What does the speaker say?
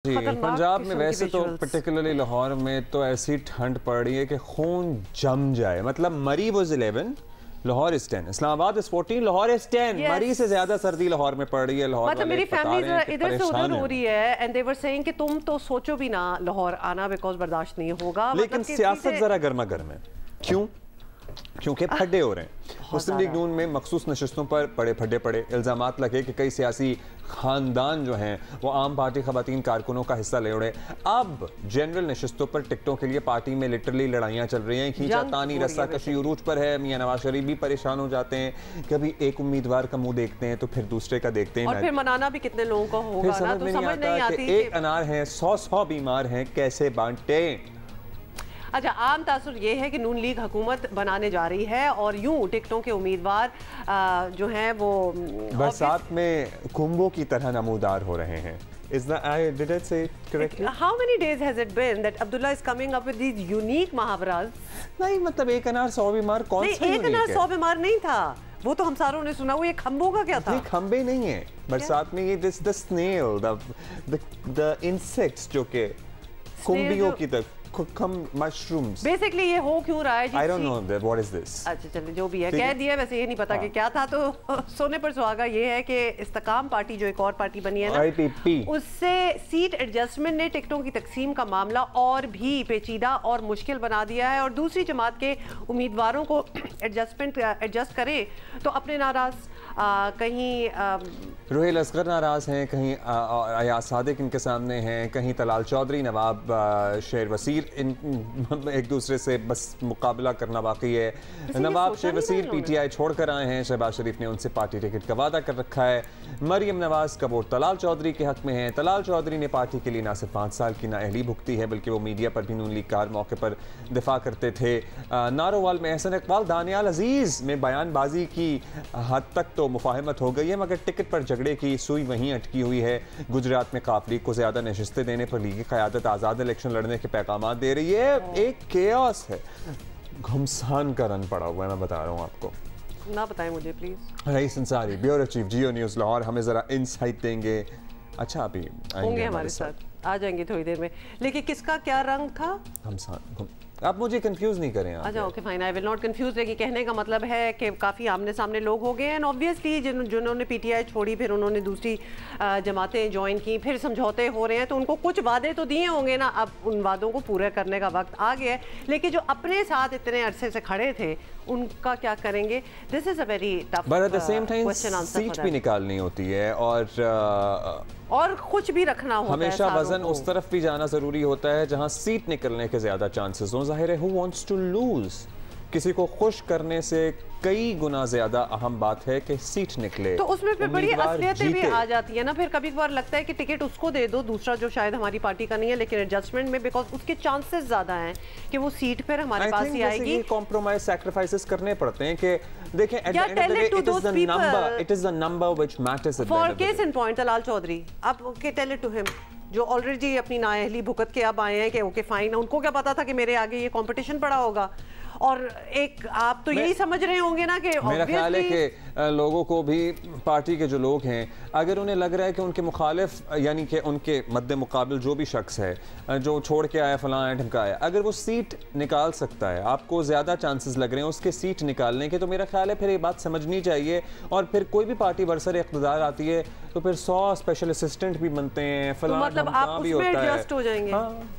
जी, पंजाब में वैसे तो पर्टिकुलरली लाहौर में तो ऐसी ठंड पड़ रही है कि खून जम जाए। मतलब मरी was 11, Lahore is 10, Islamabad is 14, Lahore is 10। मरी से ज्यादा सर्दी लाहौर में पड़ रही है। लाहौर मतलब मेरी फैमिली इधर से उधर हो रही है एंड दे वर सेइंग कि तुम तो सोचो भी ना लाहौर आना बिकॉज बर्दाश्त नहीं होगा। लेकिन सियासत जरा गर्मा गर्म है। क्यों? क्योंकि फड्डे हो रहे हैं। मुस्लिम लीग नून में मखसूस नशिस्तों पर बड़े फड्डे पड़े, इल्जामात लगे कि कई सियासी खानदान जो हैं वो आम पार्टी खवातीन कारकुनों का हिस्सा ले उड़े। अब जनरल नशिस्तों पर टिकटों के लिए पार्टी में लिटरली लड़ाइयां चल रही हैं, खींचातानी रस्साकशी उरूज पर है। मियां नवाज शरीफ भी परेशान हो जाते हैं, कभी एक उम्मीदवार का मुंह देखते हैं तो फिर दूसरे का देखते हैं और फिर मनाना भी कितने लोगों का होगा ना, तो समझ नहीं आती कि एक अनार है 100 बीमार हैं, कैसे बांटे। अच्छा, आम तासुर ये है कि नून लीग हुकूमत बनाने जा रही है और यूं टिकटों के उम्मीदवार जो हैं वो बरसात में कुंभों की तरह नमूदार हो रहे हैं। Did I say correctly? How many days has it been that Abdullah is coming up with these unique muhawaras? नहीं, मतलब एक अनार 100 बीमार कौन सा नहीं, एक अनार 100 बीमार नहीं था, वो तो हम सारों ने सुना। वो ये खंबों का क्या था? नहीं, खंबे नहीं है बरसात में। ये द स्नेल, द इंसेक्ट्स जो के कुंभियों की तरह mushrooms. Basically ये हो क्यों रहा है? I don't know what is this. अच्छा चलिए, जो भी है कह दिया, वैसे ये नहीं पता कि क्या था। तो सोने पर सुहागा ये है कि इस्तेकाम पार्टी जो एक और पार्टी बनी है ना, IPP, उससे सीट एडजस्टमेंट ने टिकटों की तकसीम का मामला और भी पेचीदा और मुश्किल बना दिया है। और दूसरी जमात के उम्मीदवारों को एडजस्ट करे तो अपने नाराज, कहीं रोहिल असगर नाराज हैं, कहीं अयाज सादिक इनके सामने हैं, कहीं तलाल चौधरी, नवाब शेर वसीर एक दूसरे से बस मुकाबला करना बाकी है। नवाब शेर वसीर PTI छोड़कर आए हैं, शहबाज शरीफ ने उनसे पार्टी टिकट का वादा कर रखा है। मरियम नवाज का वोट तलाल चौधरी के हक में है। तलाल चौधरी ने पार्टी के लिए ना सिर्फ 5 साल की नाअहली भुगती है, बल्कि वो मीडिया पर भी नून लीग का मौके पर दिफा करते थे। नारोवाल में एहसन इकबाल, दानियाल अजीज में बयानबाजी की हद तक तो मुफाहमत हो गई है, मगर टिकट पर झगड़े की सुई वहीं अटकी हुई है। गुजरात में काफ लीग को ज्यादा नशिस्तें देने पर लीगी क़यादत आज़ाद इलेक्शन लड़ने के पैगाम दे रही है। एक केओस है, घमसान का रन पड़ा हुआ है। मैं बता रहा हूँ आपको, ना बताएं मुझे please. Raees Ansari, bureau chief, Geo News Lahore, हमें जरा इनसाइट देंगे। अच्छा, अभी होंगे हमारे साथ, आ जाएंगे थोड़ी देर में। लेकिन किसका क्या रंग था? घमसान। आप मुझे कंफ्यूज नहीं करें। अच्छा okay fine, I will not confuse. लेकिन कहने का मतलब है कि काफ़ी आमने सामने लोग हो गए हैं। ऑब्वियसली जिन्होंने PTI छोड़ी, फिर उन्होंने दूसरी जमातें ज्वाइन की, फिर समझौते हो रहे हैं, तो उनको कुछ वादे तो दिए होंगे ना। अब उन वादों को पूरा करने का वक्त आ गया है। लेकिन जो अपने साथ इतने अरसे से खड़े थे, उनका क्या करेंगे? This is a very tough question answer. Seat भी निकालनी होती है और कुछ भी रखना होता है। हमेशा वजन उस तरफ भी जाना जरूरी होता है जहां सीट निकलने के ज्यादा चांसेस हो। जाहिर है, हु वांट्स टू लूज? किसी को खुश करने से कई गुना ज्यादा अहम बात है कि सीट निकले। तो उसमें फिर बड़ी असलियतें भी आ जाती है ना। फिर कभी कभार लगता है कि टिकट उसको दे दो, दूसरा जो शायद हमारी पार्टी का नहीं है, लेकिन एडजस्टमेंट में बिकॉज उसके चांसेस ज्यादा हैं कि वो सीट फिर हमारे पास ही आएगी। कॉम्प्रोमाइज, सैक्रिफाइसेस करने पड़ते हैं कि देखें, it is the number which matters. For case in point Talal Chaudhry, आप टेल इट टू हिम, जो ऑलरेडी अपनी नाअहली भुगत के अब आए हैं कि ओके फाइन। उनको क्या पता था कि मेरे आगे ये कंपटीशन पड़ा होगा? और एक आप तो यही समझ रहे होंगे ना कि मेरा ख्याल है कि लोगों को भी, पार्टी के जो लोग हैं, अगर उन्हें लग रहा है कि उनके मुखालिफ यानी कि उनके मद्दे मुकाबिल जो भी शख्स है जो छोड़ के आया, फलां आया, ढमका आया, अगर वो सीट निकाल सकता है, आपको ज़्यादा चांसेस लग रहे हैं उसके सीट निकालने के, तो मेरा ख्याल है फिर ये बात समझनी चाहिए। और फिर कोई भी पार्टी बरसर इक़्तिदार आती है तो फिर 100 स्पेशल असिस्टेंट भी बनते हैं, फलां तो मतलब आप उसमें एडजस्ट हो जाएंगे। हाँ।